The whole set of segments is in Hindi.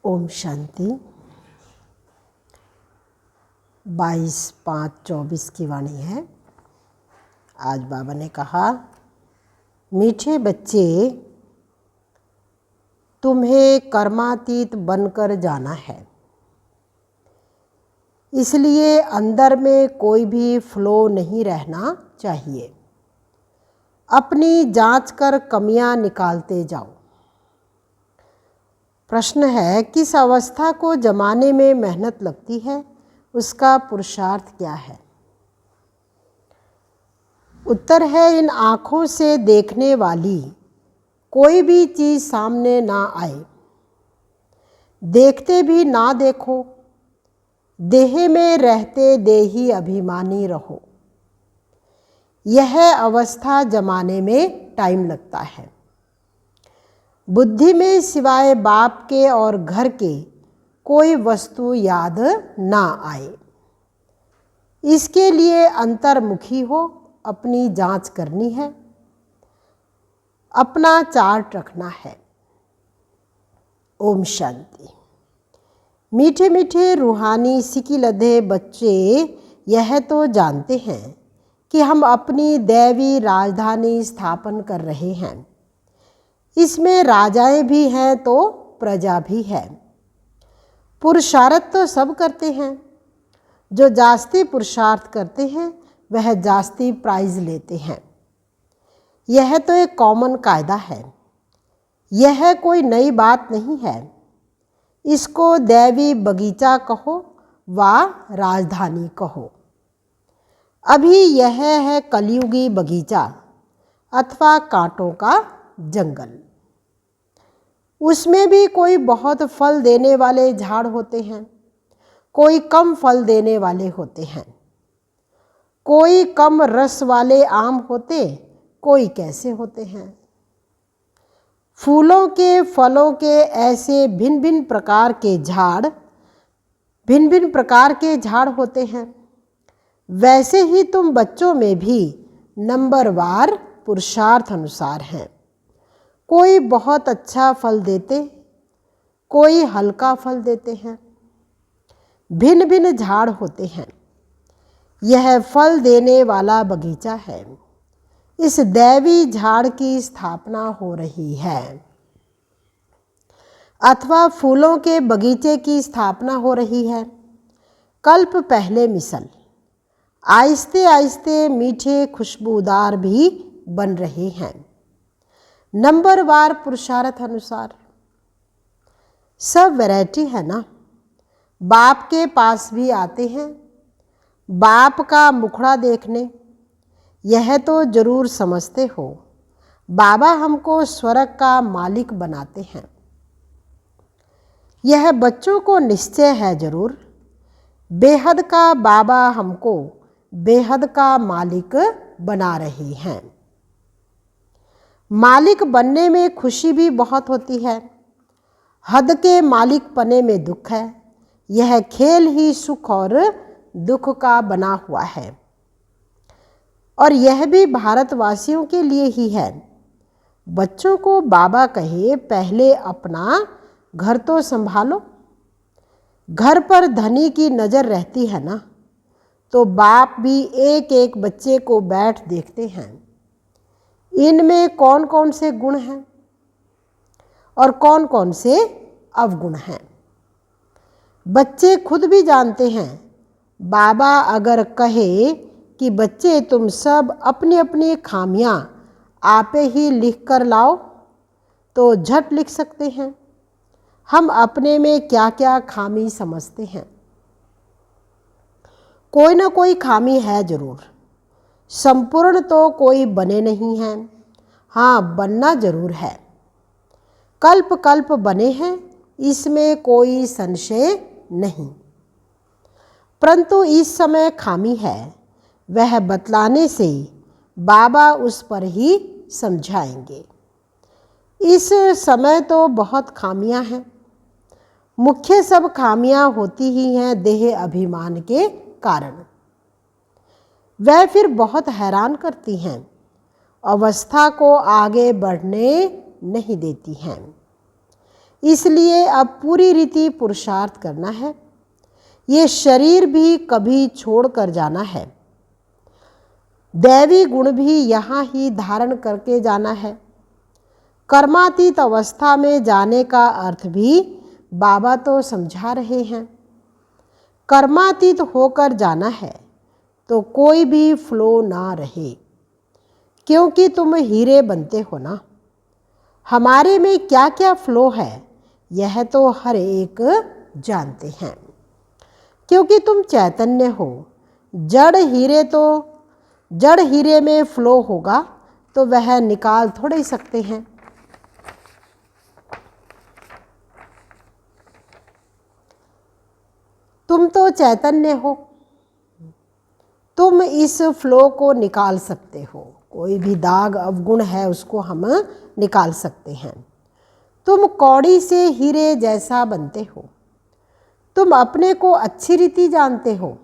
ओम शांति। 22/5/24 की वाणी है। आज बाबा ने कहा, मीठे बच्चे, तुम्हें कर्मातीत बनकर जाना है, इसलिए अंदर में कोई भी फ्लो नहीं रहना चाहिए। अपनी जांच कर कमियां निकालते जाओ। प्रश्न है, किस अवस्था को जमाने में मेहनत लगती है, उसका पुरुषार्थ क्या है? उत्तर है, इन आँखों से देखने वाली कोई भी चीज़ सामने ना आए, देखते भी ना देखो, देह में रहते देही अभिमानी रहो। यह अवस्था जमाने में टाइम लगता है। बुद्धि में सिवाय बाप के और घर के कोई वस्तु याद ना आए। इसके लिए अंतर्मुखी हो, अपनी जांच करनी है, अपना चार्ट रखना है। ओम शांति। मीठे मीठे रूहानी सिकी लधे बच्चे यह तो जानते हैं कि हम अपनी दैवी राजधानी स्थापन कर रहे हैं। इसमें राजाएं भी हैं तो प्रजा भी है। पुरुषार्थ तो सब करते हैं। जो जास्ती पुरुषार्थ करते हैं वह जास्ती प्राइज लेते हैं। यह तो एक कॉमन कायदा है। यह कोई नई बात नहीं है। इसको दैवी बगीचा कहो व राजधानी कहो। अभी यह है कलयुगी बगीचा अथवा कांटों का जंगल। उसमें भी कोई बहुत फल देने वाले झाड़ होते हैं, कोई कम फल देने वाले होते हैं, कोई कम रस वाले आम होते, कोई कैसे होते हैं। फूलों के, फलों के ऐसे भिन्न भिन्न प्रकार के झाड़ होते हैं। वैसे ही तुम बच्चों में भी नंबरवार पुरुषार्थ अनुसार हैं। कोई बहुत अच्छा फल देते, कोई हल्का फल देते हैं। भिन्न भिन्न झाड़ होते हैं। यह फल देने वाला बगीचा है। इस दैवी झाड़ की स्थापना हो रही है अथवा फूलों के बगीचे की स्थापना हो रही है। कल्प पहले मिसल आहिस्ते आहिस्ते मीठे खुशबूदार भी बन रहे हैं, नंबरवार पुरुषार्थ अनुसार। सब वैरायटी है ना। बाप के पास भी आते हैं, बाप का मुखड़ा देखने। यह तो जरूर समझते हो, बाबा हमको स्वर्ग का मालिक बनाते हैं। यह बच्चों को निश्चय है जरूर। बेहद का बाबा हमको बेहद का मालिक बना रहे हैं। मालिक बनने में खुशी भी बहुत होती है। हद के मालिक पने में दुख है। यह खेल ही सुख और दुख का बना हुआ है, और यह भी भारतवासियों के लिए ही है। बच्चों को बाबा कहे, पहले अपना घर तो संभालो। घर पर धनी की नज़र रहती है ना, तो बाप भी एक एक बच्चे को बैठ देखते हैं। इनमें कौन कौन से गुण हैं और कौन कौन से अवगुण हैं। बच्चे खुद भी जानते हैं। बाबा अगर कहे कि बच्चे तुम सब अपनी अपनी खामियां आपे ही लिख कर लाओ, तो झट लिख सकते हैं। हम अपने में क्या क्या खामी समझते हैं। कोई ना कोई खामी है जरूर। संपूर्ण तो कोई बने नहीं हैं। हाँ, बनना जरूर है। कल्प कल्प बने हैं, इसमें कोई संशय नहीं। परंतु इस समय खामी है, वह बतलाने से बाबा उस पर ही समझाएंगे। इस समय तो बहुत खामियां हैं। मुख्य सब खामियां होती ही हैं देह अभिमान के कारण। वह फिर बहुत हैरान करती हैं, अवस्था को आगे बढ़ने नहीं देती हैं। इसलिए अब पूरी रीति पुरुषार्थ करना है। ये शरीर भी कभी छोड़कर जाना है। दैवी गुण भी यहाँ ही धारण करके जाना है। कर्मातीत अवस्था में जाने का अर्थ भी बाबा तो समझा रहे हैं। कर्मातीत होकर जाना है तो कोई भी फ्लो ना रहे, क्योंकि तुम हीरे बनते हो ना। हमारे में क्या क्या फ्लो है यह तो हर एक जानते हैं, क्योंकि तुम चैतन्य हो। जड़ हीरे में फ्लो होगा तो वह निकाल थोड़े ही सकते हैं। तुम तो चैतन्य हो, तुम इस फ्लो को निकाल सकते हो। कोई भी दाग अवगुण है उसको हम निकाल सकते हैं। तुम कौड़ी से हीरे जैसा बनते हो। तुम अपने को अच्छी रीति जानते हो।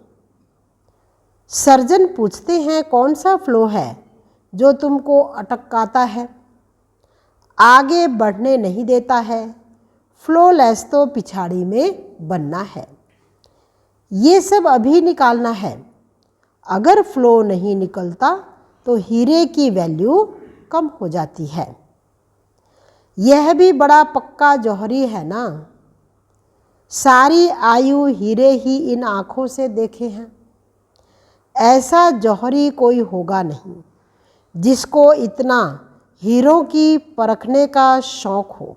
सर्जन पूछते हैं कौन सा फ्लो है जो तुमको अटकाता है, आगे बढ़ने नहीं देता है। फ्लोलेस तो पिछाड़ी में बनना है। ये सब अभी निकालना है। अगर फ्लो नहीं निकलता तो हीरे की वैल्यू कम हो जाती है। यह भी बड़ा पक्का जौहरी है ना। सारी आयु हीरे ही इन आँखों से देखे हैं। ऐसा जौहरी कोई होगा नहीं जिसको इतना हीरों की परखने का शौक हो।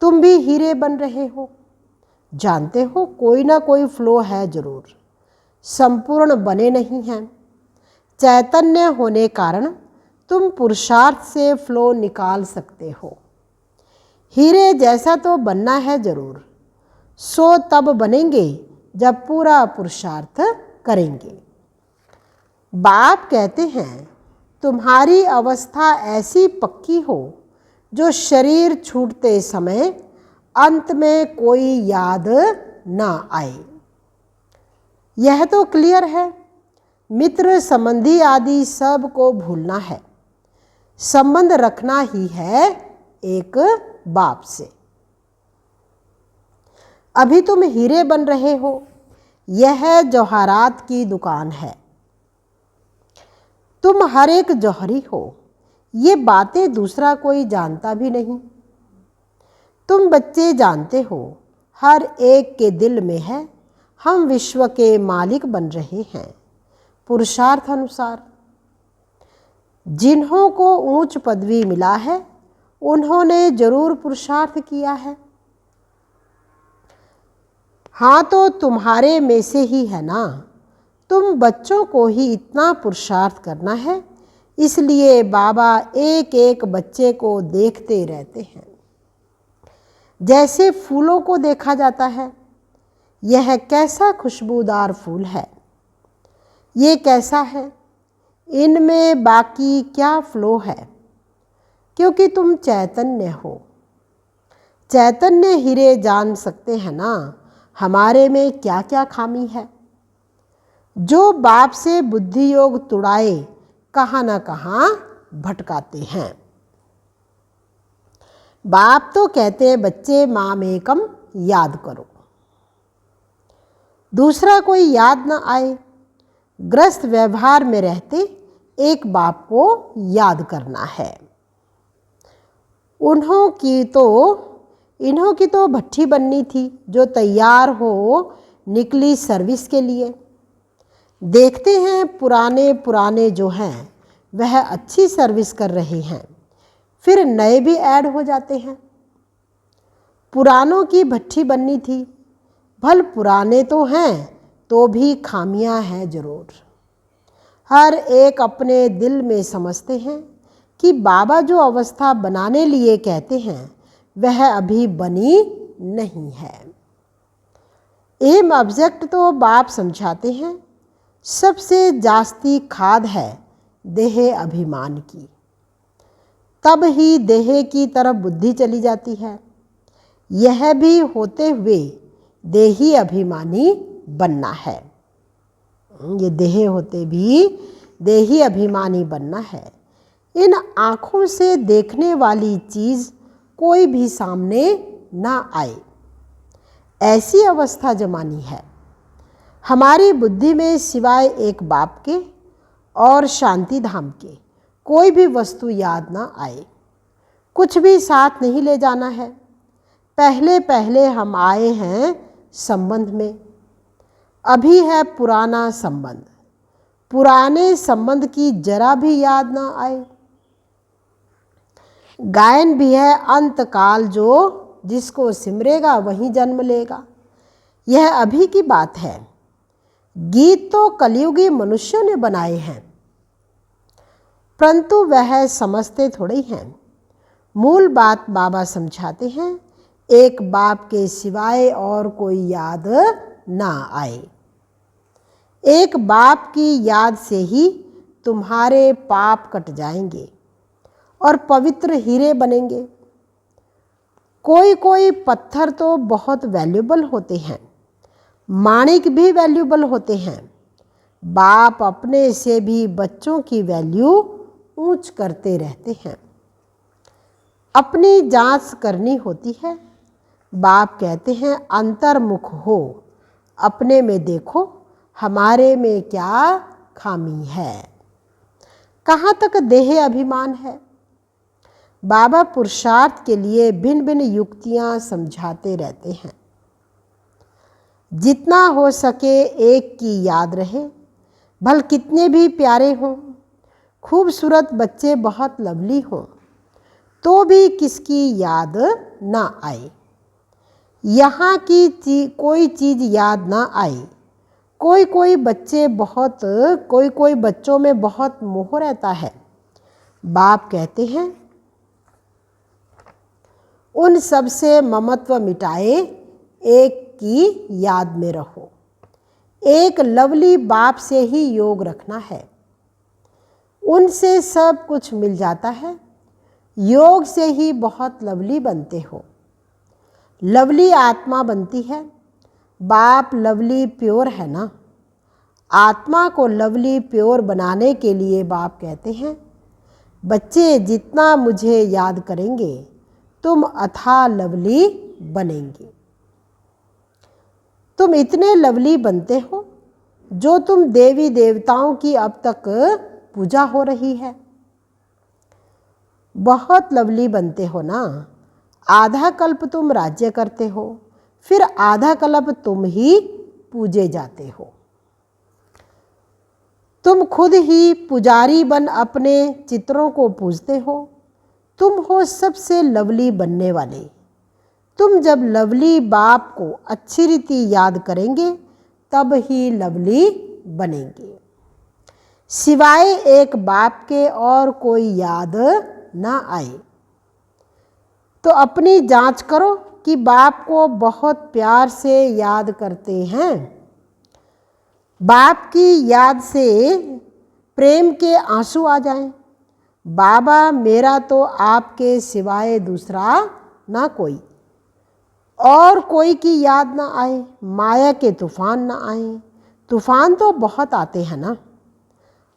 तुम भी हीरे बन रहे हो। जानते हो कोई ना कोई फ्लो है जरूर, संपूर्ण बने नहीं हैं। चैतन्य होने कारण तुम पुरुषार्थ से फ्लो निकाल सकते हो। हीरे जैसा तो बनना है जरूर, सो तब बनेंगे जब पूरा पुरुषार्थ करेंगे। बाप कहते हैं तुम्हारी अवस्था ऐसी पक्की हो जो शरीर छूटते समय अंत में कोई याद ना आए। यह तो क्लियर है। मित्र संबंधी आदि सब को भूलना है। संबंध रखना ही है एक बाप से। अभी तुम हीरे बन रहे हो। यह जौहरात की दुकान है। तुम हर एक जौहरी हो। ये बातें दूसरा कोई जानता भी नहीं। तुम बच्चे जानते हो हर एक के दिल में है हम विश्व के मालिक बन रहे हैं पुरुषार्थ अनुसार। जिन्हों को ऊंच पदवी मिला है उन्होंने जरूर पुरुषार्थ किया है। हाँ तो तुम्हारे में से ही है ना। तुम बच्चों को ही इतना पुरुषार्थ करना है, इसलिए बाबा एक एक बच्चे को देखते रहते हैं जैसे फूलों को देखा जाता है। यह कैसा खुशबूदार फूल है, ये कैसा है, इनमें बाकी क्या फ्लो है, क्योंकि तुम चैतन्य हो। चैतन्य हीरे जान सकते हैं ना हमारे में क्या क्या खामी है। जो बाप से बुद्धि योग तुड़ाए कहाँ ना कहाँ भटकाते हैं। बाप तो कहते हैं बच्चे माम एकम याद करो, दूसरा कोई याद ना आए। ग्रस्त व्यवहार में रहते एक बाप को याद करना है। इन्हों की तो भट्ठी बननी थी जो तैयार हो निकली सर्विस के लिए। देखते हैं पुराने जो हैं वह अच्छी सर्विस कर रहे हैं, फिर नए भी ऐड हो जाते हैं। पुरानों की भट्ठी बननी थी। भल पुराने तो हैं तो भी खामियां हैं जरूर। हर एक अपने दिल में समझते हैं कि बाबा जो अवस्था बनाने लिए कहते हैं वह अभी बनी नहीं है। एम ऑब्जेक्ट तो बाप समझाते हैं। सबसे जास्ती खाद है देह अभिमान की, तब ही देह की तरफ बुद्धि चली जाती है। यह भी होते हुए देही अभिमानी बनना है। ये देह होते भी देही अभिमानी बनना है। इन आँखों से देखने वाली चीज़ कोई भी सामने ना आए, ऐसी अवस्था जमानी है। हमारी बुद्धि में सिवाय एक बाप के और शांति धाम के कोई भी वस्तु याद ना आए। कुछ भी साथ नहीं ले जाना है। पहले पहले हम आए हैं संबंध में, अभी है पुराना संबंध। पुराने संबंध की जरा भी याद ना आए। गायन भी है अंतकाल, जो जिसको सिमरेगा वही जन्म लेगा। यह अभी की बात है। गीत तो कलयुगी मनुष्यों ने बनाए हैं, परंतु वह समझते थोड़े हैं। मूल बात बाबा समझाते हैं, एक बाप के सिवाय और कोई याद ना आए। एक बाप की याद से ही तुम्हारे पाप कट जाएंगे और पवित्र हीरे बनेंगे। कोई कोई पत्थर तो बहुत वैल्यूबल होते हैं, माणिक भी वैल्यूबल होते हैं। बाप अपने से भी बच्चों की वैल्यू ऊंच करते रहते हैं। अपनी जांच करनी होती है। बाप कहते हैं अंतर्मुख हो, अपने में देखो हमारे में क्या खामी है, कहाँ तक देह अभिमान है। बाबा पुरुषार्थ के लिए भिन्न भिन्न युक्तियाँ समझाते रहते हैं। जितना हो सके एक की याद रहे, भल कितने भी प्यारे हों, खूबसूरत बच्चे बहुत लवली हों, तो भी किसकी याद ना आए। यहाँ की कोई चीज़ याद ना आए। कोई कोई बच्चों में बहुत मोह रहता है। बाप कहते हैं उन सब से ममत्व मिटाए, एक की याद में रहो। एक लवली बाप से ही योग रखना है, उनसे सब कुछ मिल जाता है। योग से ही बहुत लवली बनते हो, लवली आत्मा बनती है। बाप लवली प्योर है ना। आत्मा को लवली प्योर बनाने के लिए बाप कहते हैं, बच्चे जितना मुझे याद करेंगे तुम अथाह लवली बनेंगे। तुम इतने लवली बनते हो जो तुम देवी देवताओं की अब तक पूजा हो रही है। बहुत लवली बनते हो ना। आधा कल्प तुम राज्य करते हो, फिर आधा कल्प तुम ही पूजे जाते हो। तुम खुद ही पुजारी बन अपने चित्रों को पूजते हो। तुम हो सबसे लवली बनने वाले। तुम जब लवली बाप को अच्छी रीति याद करेंगे तब ही लवली बनेंगे। सिवाय एक बाप के और कोई याद ना आए। तो अपनी जांच करो कि बाप को बहुत प्यार से याद करते हैं। बाप की याद से प्रेम के आंसू आ जाएं। बाबा मेरा तो आपके सिवाय दूसरा ना कोई, और कोई की याद ना आए। माया के तूफान ना आए। तूफान तो बहुत आते हैं ना।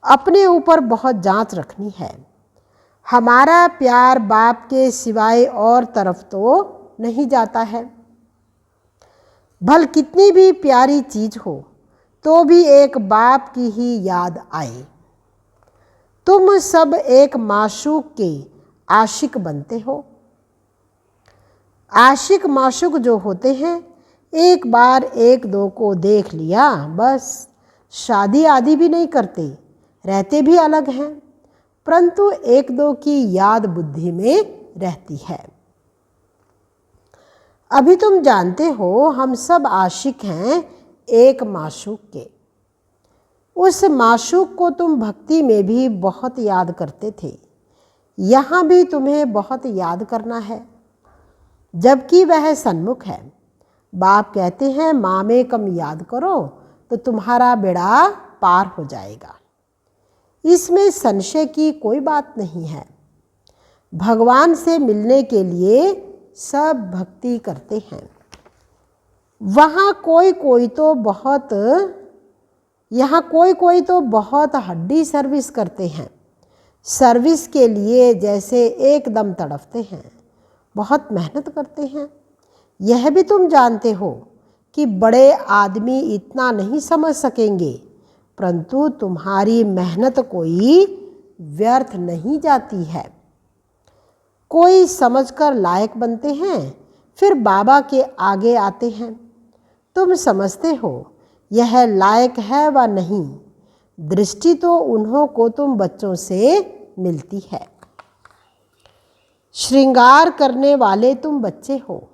अपने ऊपर बहुत जांच रखनी है। हमारा प्यार बाप के सिवाय और तरफ तो नहीं जाता है। भल कितनी भी प्यारी चीज़ हो तो भी एक बाप की ही याद आए। तुम सब एक माशूक के आशिक बनते हो। आशिक माशूक जो होते हैं, एक बार एक दो को देख लिया बस, शादी आदि भी नहीं करते, रहते भी अलग हैं, परंतु एक दो की याद बुद्धि में रहती है। अभी तुम जानते हो हम सब आशिक हैं एक माशूक के। उस माशूक को तुम भक्ति में भी बहुत याद करते थे। यहाँ भी तुम्हें बहुत याद करना है, जबकि वह सन्मुख है। बाप कहते हैं माँ में कम याद करो तो तुम्हारा बेड़ा पार हो जाएगा। इसमें संशय की कोई बात नहीं है। भगवान से मिलने के लिए सब भक्ति करते हैं। वहाँ कोई कोई तो बहुत हड्डी सर्विस करते हैं। सर्विस के लिए जैसे एकदम तड़पते हैं, बहुत मेहनत करते हैं। यह भी तुम जानते हो कि बड़े आदमी इतना नहीं समझ सकेंगे, परंतु तुम्हारी मेहनत कोई व्यर्थ नहीं जाती है। कोई समझकर लायक बनते हैं, फिर बाबा के आगे आते हैं। तुम समझते हो यह लायक है व नहीं, दृष्टि तो उन्हों को तुम बच्चों से मिलती है। श्रृंगार करने वाले तुम बच्चे हो।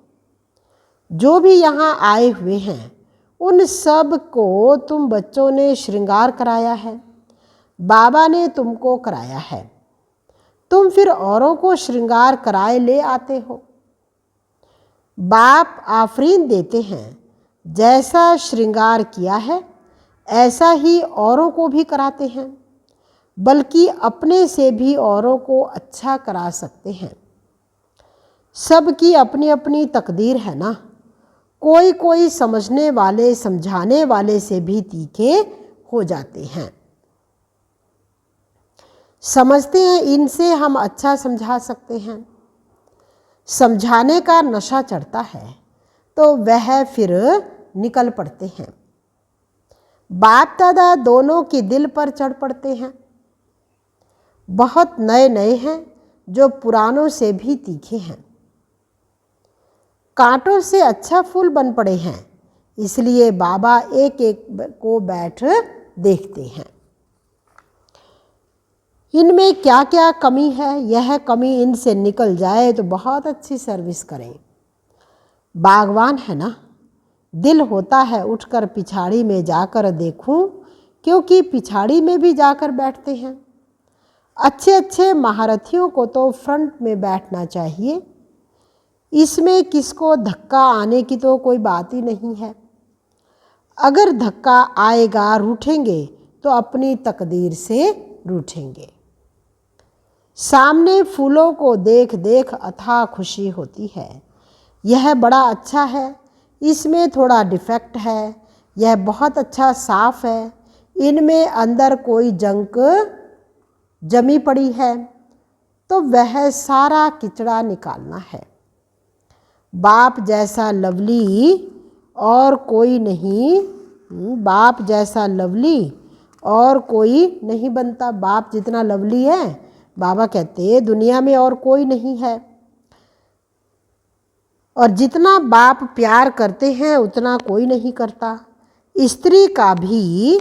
जो भी यहाँ आए हुए हैं उन सब को तुम बच्चों ने श्रृंगार कराया है, बाबा ने तुमको कराया है। तुम फिर औरों को श्रृंगार कराए ले आते हो। बाप आफरीन देते हैं, जैसा श्रृंगार किया है ऐसा ही औरों को भी कराते हैं, बल्कि अपने से भी औरों को अच्छा करा सकते हैं। सबकी अपनी अपनी तकदीर है ना। कोई कोई समझने वाले समझाने वाले से भी तीखे हो जाते हैं। समझते हैं इनसे हम अच्छा समझा सकते हैं। समझाने का नशा चढ़ता है तो वह फिर निकल पड़ते हैं। बाप दादा दोनों के दिल पर चढ़ पड़ते हैं। बहुत नए नए हैं जो पुरानों से भी तीखे हैं। कांटों से अच्छा फूल बन पड़े हैं, इसलिए बाबा एक एक को बैठ देखते हैं। इनमें क्या क्या कमी है, यह कमी इनसे निकल जाए तो बहुत अच्छी सर्विस करें। बागवान है ना, दिल होता है उठकर पिछाड़ी में जाकर देखूं, क्योंकि पिछाड़ी में भी जाकर बैठते हैं। अच्छे अच्छे महारथियों को तो फ्रंट में बैठना चाहिए। इसमें किसको धक्का आने की तो कोई बात ही नहीं है। अगर धक्का आएगा रूठेंगे तो अपनी तकदीर से रूठेंगे। सामने फूलों को देख देख अथाह खुशी होती है। यह बड़ा अच्छा है, इसमें थोड़ा डिफेक्ट है, यह बहुत अच्छा साफ है, इनमें अंदर कोई जंक जमी पड़ी है, तो वह सारा किचड़ा निकालना है। बाप जैसा लवली और कोई नहीं, बाप जैसा लवली और कोई नहीं बनता। बाप जितना लवली है, बाबा कहते हैं दुनिया में और कोई नहीं है। और जितना बाप प्यार करते हैं उतना कोई नहीं करता। स्त्री का भी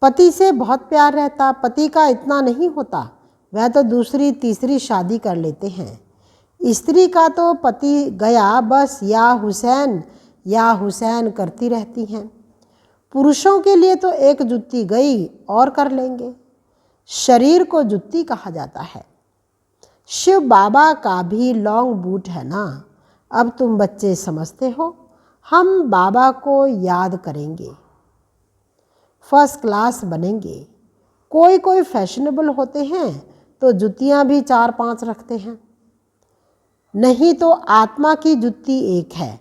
पति से बहुत प्यार रहता, पति का इतना नहीं होता, वह तो दूसरी तीसरी शादी कर लेते हैं। स्त्री का तो पति गया बस या हुसैन करती रहती हैं। पुरुषों के लिए तो एक जुत्ती गई और कर लेंगे। शरीर को जुत्ती कहा जाता है। शिव बाबा का भी लॉन्ग बूट है ना। अब तुम बच्चे समझते हो, हम बाबा को याद करेंगे, फर्स्ट क्लास बनेंगे। कोई कोई फैशनेबल होते हैं तो जुतियां भी 4-5 रखते हैं। नहीं तो आत्मा की जुत्ती एक है,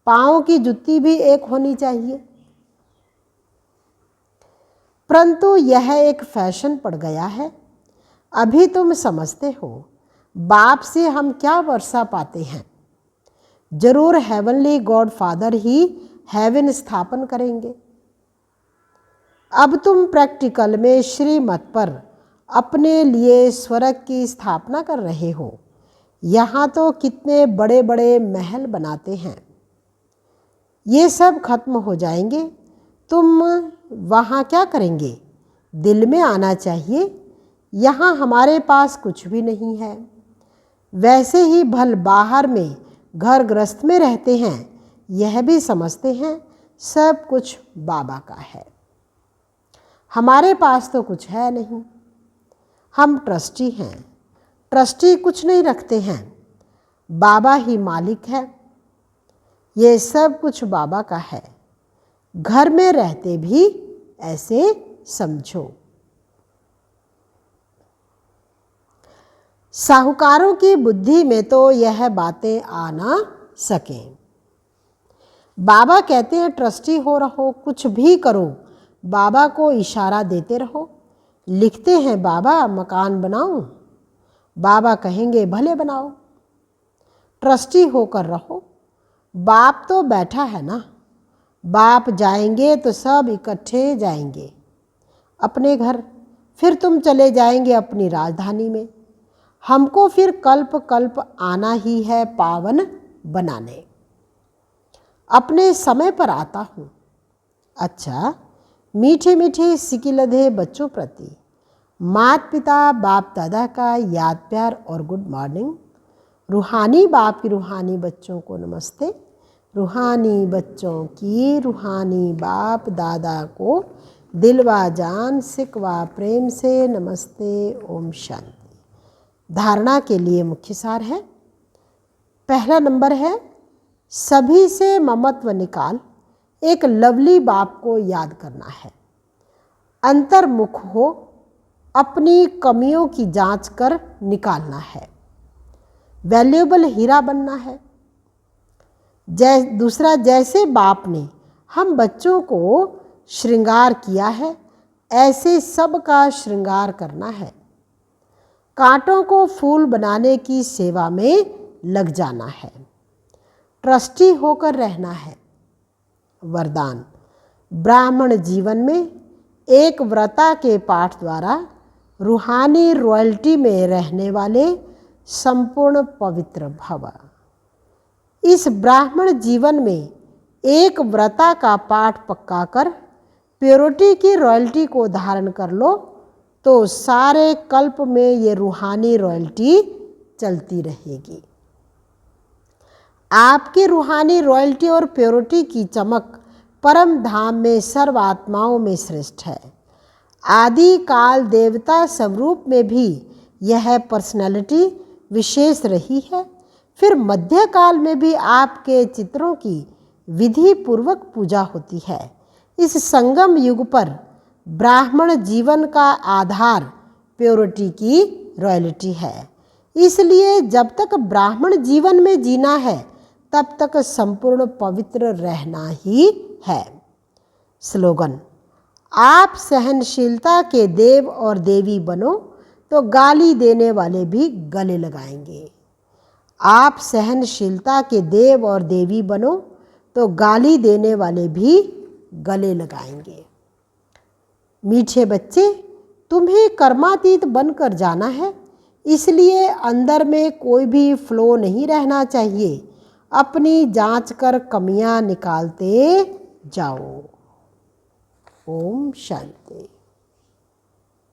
पाँव की जुत्ती भी एक होनी चाहिए। परंतु यह एक फैशन पड़ गया है। अभी तुम समझते हो बाप से हम क्या वर्षा पाते हैं। जरूर हेवनली गॉड फादर ही हेवन स्थापन करेंगे। अब तुम प्रैक्टिकल में श्रीमत पर अपने लिए स्वर्ग की स्थापना कर रहे हो। यहाँ तो कितने बड़े बड़े महल बनाते हैं, ये सब खत्म हो जाएंगे। तुम वहाँ क्या करेंगे? दिल में आना चाहिए, यहाँ हमारे पास कुछ भी नहीं है। वैसे ही भल बाहर में घर गृहस्थ में रहते हैं, यह भी समझते हैं सब कुछ बाबा का है। हमारे पास तो कुछ है नहीं। हम ट्रस्टी हैं। ट्रस्टी कुछ नहीं रखते हैं, बाबा ही मालिक है। ये सब कुछ बाबा का है। घर में रहते भी ऐसे समझो। साहूकारों की बुद्धि में तो यह बातें आ ना सकें। बाबा कहते हैं ट्रस्टी हो रहो, कुछ भी करो, बाबा को इशारा देते रहो। लिखते हैं बाबा मकान बनाऊं, बाबा कहेंगे भले बनाओ, ट्रस्टी होकर रहो। बाप तो बैठा है ना, बाप जाएंगे तो सब इकट्ठे जाएंगे अपने घर, फिर तुम चले जाएंगे अपनी राजधानी में। हमको फिर कल्प कल्प आना ही है पावन बनाने। अपने समय पर आता हूँ। अच्छा, मीठे मीठे सिकिलधे बच्चों प्रति माता पिता बाप दादा का याद प्यार और गुड मॉर्निंग। रूहानी बाप की रूहानी बच्चों को नमस्ते। रूहानी बच्चों की रूहानी बाप दादा को दिलवा जान सिकवा प्रेम से नमस्ते। ओम शांति। धारणा के लिए मुख्य सार है। पहला नंबर है, सभी से ममत्व निकाल एक लवली बाप को याद करना है। अंतर्मुख हो, अपनी कमियों की जांच कर निकालना है। वैल्यूएबल हीरा बनना है। दूसरा, जैसे बाप ने हम बच्चों को श्रृंगार किया है, ऐसे सबका श्रृंगार करना है। कांटों को फूल बनाने की सेवा में लग जाना है। ट्रस्टी होकर रहना है। वरदान, ब्राह्मण जीवन में एक व्रता के पाठ द्वारा रूहानी रॉयल्टी में रहने वाले संपूर्ण पवित्र भव। इस ब्राह्मण जीवन में एक व्रता का पाठ पक्का कर प्योरिटी की रॉयल्टी को धारण कर लो तो सारे कल्प में ये रूहानी रॉयल्टी चलती रहेगी। आपकी रूहानी रॉयल्टी और प्योरिटी की चमक परम धाम में सर्व आत्माओं में श्रेष्ठ है। आदि काल देवता स्वरूप में भी यह पर्सनैलिटी विशेष रही है। फिर मध्य काल में भी आपके चित्रों की विधि पूर्वक पूजा होती है। इस संगम युग पर ब्राह्मण जीवन का आधार प्योरिटी की रॉयल्टी है। इसलिए जब तक ब्राह्मण जीवन में जीना है तब तक संपूर्ण पवित्र रहना ही है। स्लोगन, आप सहनशीलता के देव और देवी बनो तो गाली देने वाले भी गले लगाएंगे। आप सहनशीलता के देव और देवी बनो तो गाली देने वाले भी गले लगाएंगे। मीठे बच्चे, तुम्हें कर्मातीत बनकर जाना है, इसलिए अंदर में कोई भी फ्लो नहीं रहना चाहिए। अपनी जांच कर कमियां निकालते जाओ। ओम शांति।